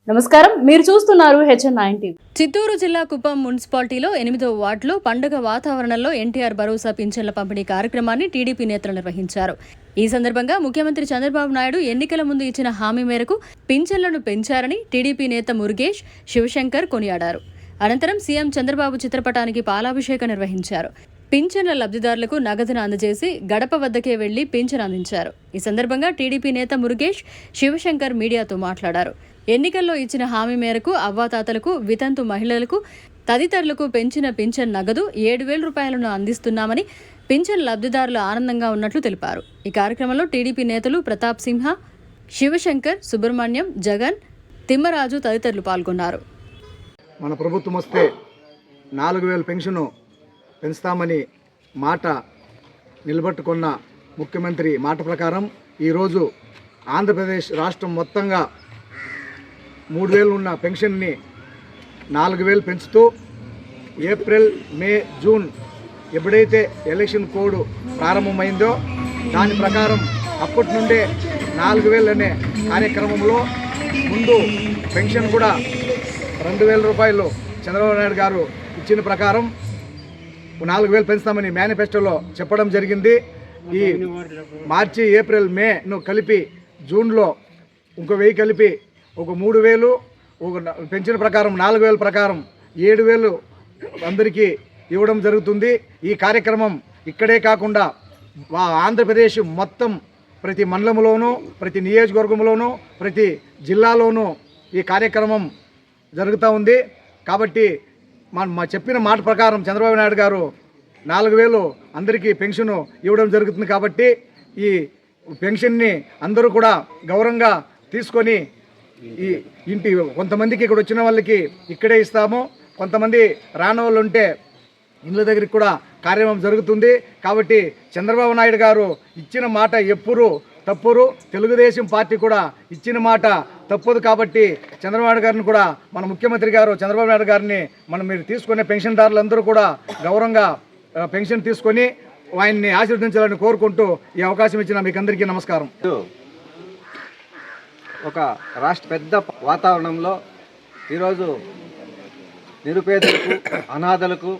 నమస్కారం, మీరు చూస్తున్నారు HN9 టీవీ. చిత్తూరు జిల్లా కుప్పం మున్సిపాలిటీలో 8వ వార్డులో పండుగ వాతావరణంలో ఎన్టీఆర్ భరోసా పింఛన్ల పంపిణీ కార్యక్రమాన్ని టీడీపీ నేతలు నిర్వహించారు. ఈ సందర్భంగా ముఖ్యమంత్రి చంద్రబాబు నాయుడు ఎన్నికల ముందు ఇచ్చిన హామీ మేరకు పింఛన్లను పెంచారని టీడీపీ నేత మురుగేష్, శివశంకర్ కొనియాడారు. అనంతరం సీఎం చంద్రబాబు చిత్రపటానికి పాలాభిషేకం నిర్వహించారు. పింఛన్ల లబ్ధిదారులకు నగదును అందజేసి గడప వద్దకే వెళ్లి పింఛన్ అందించారు. ఈ సందర్భంగా టీడీపీ నేత మురుగేష్, శివశంకర్ మీడియాతో మాట్లాడారు. ఎన్నికల్లో ఇచ్చిన హామీ మేరకు అవ్వాతాతలకు, వితంతు మహిళలకు తదితరులకు పెంచిన పింఛన్ నగదు 7,000 రూపాయలను అందిస్తున్నామని పింఛన్ లబ్ధిదారులు ఆనందంగా ఉన్నట్లు తెలిపారు. ఈ కార్యక్రమంలో టీడీపీ నేతలు ప్రతాప్ సింహ, శివశంకర్, సుబ్రహ్మణ్యం, జగన్, తిమ్మరాజు తదితరులు పాల్గొన్నారు. మన ప్రభుత్వం వస్తే 4,000 పెన్షను పెంచుతామని మాట నిలబెట్టుకున్న ముఖ్యమంత్రి మాట ప్రకారం ఈరోజు ఆంధ్రప్రదేశ్ రాష్ట్రం మొత్తంగా 3,000 ఉన్న పెన్షన్ని 4,000 పెంచుతూ ఏప్రిల్, మే, జూన్ ఎప్పుడైతే ఎలక్షన్ కోడ్ ప్రారంభమైందో దాని ప్రకారం అప్పటి నుండే 4,000 అనే కార్యక్రమంలో ముందు పెన్షన్ కూడా 2,000 రూపాయలు చంద్రబాబు నాయుడు గారు ఇచ్చిన ప్రకారం 4,000 పెంచుతామని మేనిఫెస్టోలో చెప్పడం జరిగింది. ఈ మార్చి, ఏప్రిల్, మేను కలిపి జూన్లో ఇంకో 1,000 కలిపి ఒక 3,000, ఒక పెంచిన ప్రకారం 4,000 ప్రకారం 7,000 అందరికీ ఇవ్వడం జరుగుతుంది. ఈ కార్యక్రమం ఇక్కడే కాకుండా ఆంధ్రప్రదేశ్ మొత్తం ప్రతి మండలంలోనూ, ప్రతి నియోజకవర్గంలోనూ, ప్రతి జిల్లాలోనూ ఈ కార్యక్రమం జరుగుతూ ఉంది. కాబట్టి మా చెప్పిన మాట ప్రకారం చంద్రబాబు నాయుడు గారు 4,000 అందరికీ పెన్షన్ ఇవ్వడం జరుగుతుంది. కాబట్టి ఈ పెన్షన్ని అందరూ కూడా గౌరవంగా తీసుకొని ఈ ఇంటి కొంతమందికి ఇక్కడ వచ్చిన వాళ్ళకి ఇక్కడే ఇస్తాము, కొంతమంది రాని వాళ్ళు ఉంటే ఇళ్ళ దగ్గరికి కూడా కార్యక్రమం జరుగుతుంది. కాబట్టి చంద్రబాబు నాయుడు గారు ఇచ్చిన మాట ఎప్పుడు తప్పురు, తెలుగుదేశం పార్టీ కూడా ఇచ్చిన మాట తప్పదు. కాబట్టి చంద్రబాబు నాయుడు గారిని కూడా మన ముఖ్యమంత్రి గారు చంద్రబాబు నాయుడు గారిని మీరు తీసుకునే పెన్షన్దారులందరూ కూడా గౌరవంగా పెన్షన్ తీసుకొని ఆయన్ని ఆశీర్వదించాలని కోరుకుంటూ ఈ అవకాశం ఇచ్చిన మీకు అందరికీ నమస్కారం. ఒక రాష్ట్ర పెద్ద వాతావరణంలో ఈరోజు నిరుపేదలకు, అనాథలకు,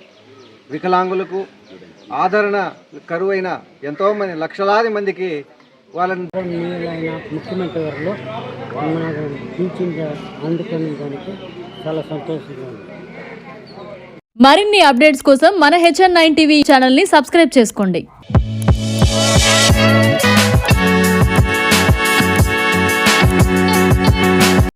వికలాంగులకు ఆదరణ కరువైన ఎంతోమంది లక్షలాది మందికి వాళ్ళని ముఖ్యమంత్రి గారు పింఛన్ అందుకునే దానికి చాలా సంతోషంగా ఉంది. మరిన్ని అప్డేట్స్ కోసం మన HN9 టీవీ ఛానల్ని సబ్స్క్రైబ్ చేసుకోండి.